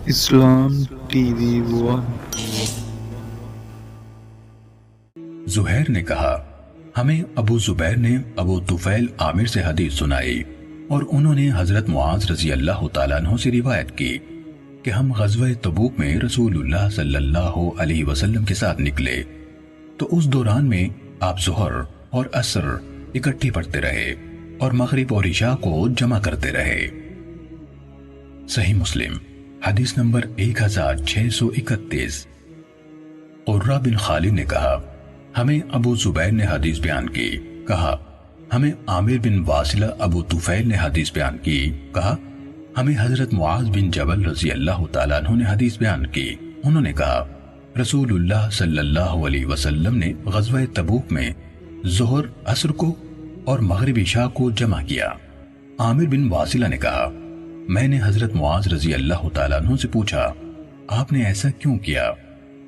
اسلام T V one. Zaheer نے کہا، ہمیں ابو زبیر نے ابو طفیل عامر سے حدیث سنائی اور انہوں نے حضرت معاذ رضی اللہ تعالیٰ عنہ سے روایت کی کہ ہم غزوہ تبوک میں رسول اللہ صلی اللہ علیہ وسلم کے ساتھ نکلے تو اس دوران میں آپ ظہر اور عصر اکٹھی پڑھتے رہے اور مغرب اور عشاء کو جمع کرتے رہے۔ صحیح مسلم حدیث نمبر 1631۔ قرہ بن خالد نے کہا، ہمیں ابو زبیر نے حدیث بیان کی، کہا ہمیں عامر بن واصلہ ابو طفیل نے حدیث بیان کی، کہا ہمیں حضرت معاذ بن جبل رضی اللہ تعالیٰ عنہ نے حدیث بیان کی، انہوں نے کہا رسول اللہ صلی اللہ علیہ وسلم نے غزوہ تبوک میں ظہر عصر کو اور مغرب عشاء کو جمع کیا۔ عامر بن واصلہ نے کہا، میں نے حضرت معاذ رضی اللہ تعالیٰ عنہ سے پوچھا آپ نے ایسا کیوں کیا؟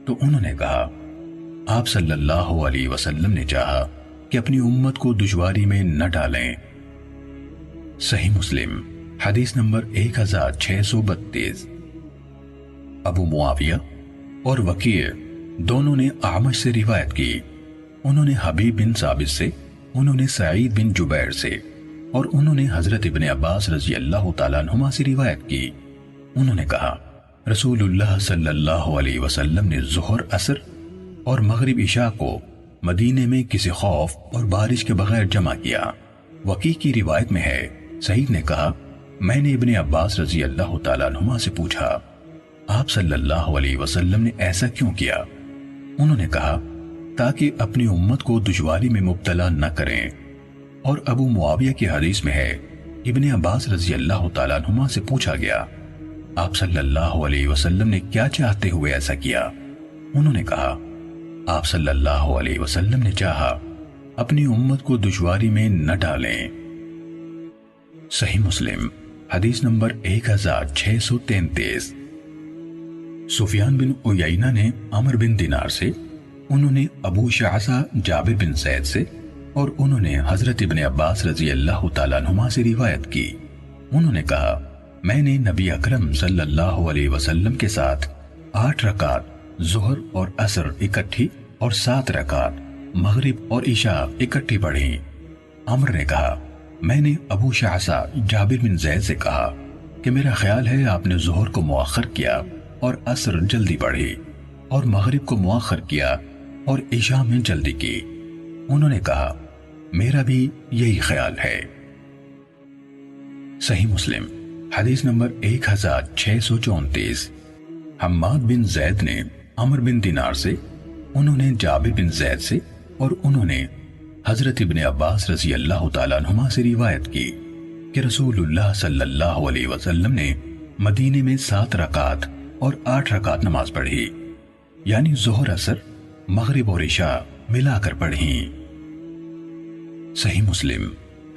تو انہوں نے کہا آپ صلی اللہ علیہ وسلم نے چاہا کہ اپنی امت کو دشواری میں نہ ڈالیں۔ صحیح مسلم حدیث نمبر 1632۔ ابو معاویہ اور وکیع دونوں نے اعمش سے روایت کی، انہوں نے حبیب بن ثابت سے، انہوں نے سعید بن جبیر سے اور انہوں نے حضرت ابن عباس رضی اللہ تعالیٰ عنہما سے روایت کی، انہوں نے کہا رسول اللہ صلی اللہ علیہ وسلم نے ظہر عصر اور مغرب عشاء کو مدینے میں کسی خوف اور بارش کے بغیر جمع کیا۔ وکیع کی روایت میں ہے، سعید نے کہا میں نے ابن عباس رضی اللہ تعالیٰ عنہما سے پوچھا آپ صلی اللہ علیہ وسلم نے ایسا کیوں کیا؟ انہوں نے کہا تاکہ اپنی امت کو دشواری میں مبتلا نہ کریں۔ اور ابو معاویہ کی حدیث میں ہے، ابن عباس رضی اللہ تعالیٰ عنہما سے پوچھا گیا آپ صلی اللہ علیہ وسلم نے کیا چاہتے ہوئے ایسا کیا؟ انہوں نے کہا آپ صلی اللہ علیہ وسلم نے چاہا اپنی امت کو دشواری میں نہ ڈالیں۔ صحیح مسلم حدیث نمبر 1633۔ سفیان بن عیینہ نے عمر بن دینار سے، انہوں نے ابو شعثہ جابر بن زید سے اور انہوں نے حضرت ابن عباس رضی اللہ تعالیٰ عنہما سے روایت کی، انہوں نے کہا میں نے نبی اکرم صلی اللہ علیہ وسلم کے ساتھ 8 رکعت ظہر اور عصر اکٹھی اور 7 رکعت مغرب اور عشاء اکٹھی پڑھی۔ عمر نے کہا میں نے ابو شعثہ جابر بن زید سے کہا کہ میرا خیال ہے آپ نے ظہر کو مؤخر کیا اور عصر جلدی پڑھی اور مغرب کو مؤخر کیا اور عشاء میں جلدی کی۔ انہوں نے کہا میرا بھی یہی خیال ہے۔ صحیح مسلم حدیث نمبر 1634۔ حماد بن زید نے عمر بن دینار سے، انہوں نے جابر بن زید سے اور انہوں نے حضرت ابن عباس رضی اللہ تعالیٰ عنہما سے روایت کی کہ رسول اللہ صلی اللہ علیہ وسلم نے مدینے میں 7 رکعت اور 8 رکعت نماز پڑھی، یعنی ظہر عصر مغرب اور عشاء ملا کر پڑھیں۔ صحیح مسلم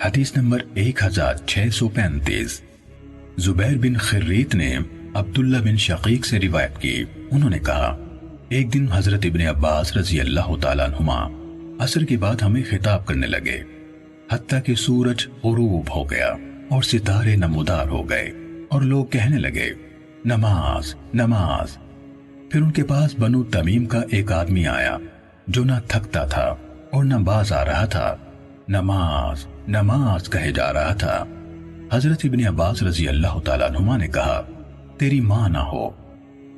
حدیث نمبر 1635۔ زبیر بن خریت نے عبداللہ بن شقیق سے روایت کی، انہوں نے کہا ایک دن حضرت ابن عباس رضی اللہ تعالیٰ عنہما عصر کے بعد ہمیں خطاب کرنے لگے حتیٰ کہ سورج غروب ہو گیا اور ستارے نمودار ہو گئے اور لوگ کہنے لگے نماز نماز۔ پھر ان کے پاس بنو تمیم کا ایک آدمی آیا جو نہ تھکتا تھا اور نہ باز آ رہا تھا، نماز نماز کہے جا رہا تھا۔ حضرت ابن عباس رضی اللہ تعالیٰ عنہما نے کہا تیری ماں نہ ہو،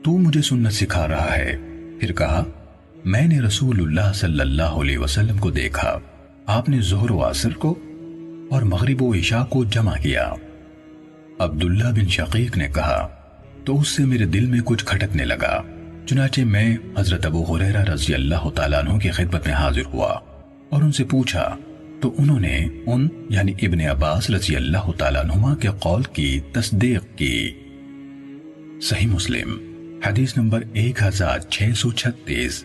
تو مجھے سنت سکھا رہا ہے۔ پھر کہا میں نے رسول اللہ صلی اللہ علیہ وسلم کو دیکھا، آپ نے ظہر و عصر کو اور مغرب و عشاء کو جمع کیا۔ عبداللہ بن شقیق نے کہا تو اس سے میرے دل میں کچھ کھٹکنے لگا، چنانچہ میں حضرت ابو ہریرہ رضی اللہ تعالیٰ عنہ کی خدمت میں حاضر ہوا اور ان سے پوچھا تو انہوں نے ان یعنی ابن عباس رضی اللہ تعالیٰ عنہما کے قول کی تصدیق کی۔ صحیح مسلم حدیث نمبر 1636۔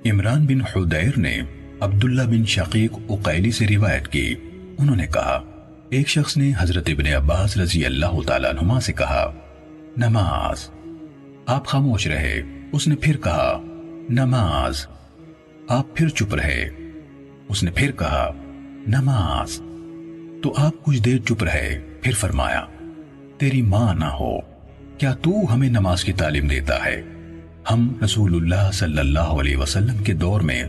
عمران بن حدیر نے عبداللہ بن شقیق عقیلی سے روایت کی، انہوں نے کہا ایک شخص نے حضرت ابن عباس رضی اللہ تعالیٰ عنہما سے کہا نماز، آپ خاموش رہے۔ اس نے پھر کہا نماز، آپ پھر چپ رہے۔ اس نے پھر کہا نماز، تو آپ کچھ دیر چپ رہے، پھر فرمایا تیری ماں نہ ہو۔ کیا تو ہمیں نماز کی تعلیم دیتا ہے؟ ہم رسول اللہ صلی اللہ علیہ وسلم کے دور میں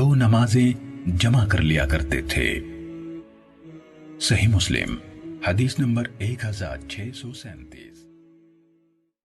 2 نمازیں جمع کر لیا کرتے تھے۔ صحیح مسلم حدیث نمبر 1637۔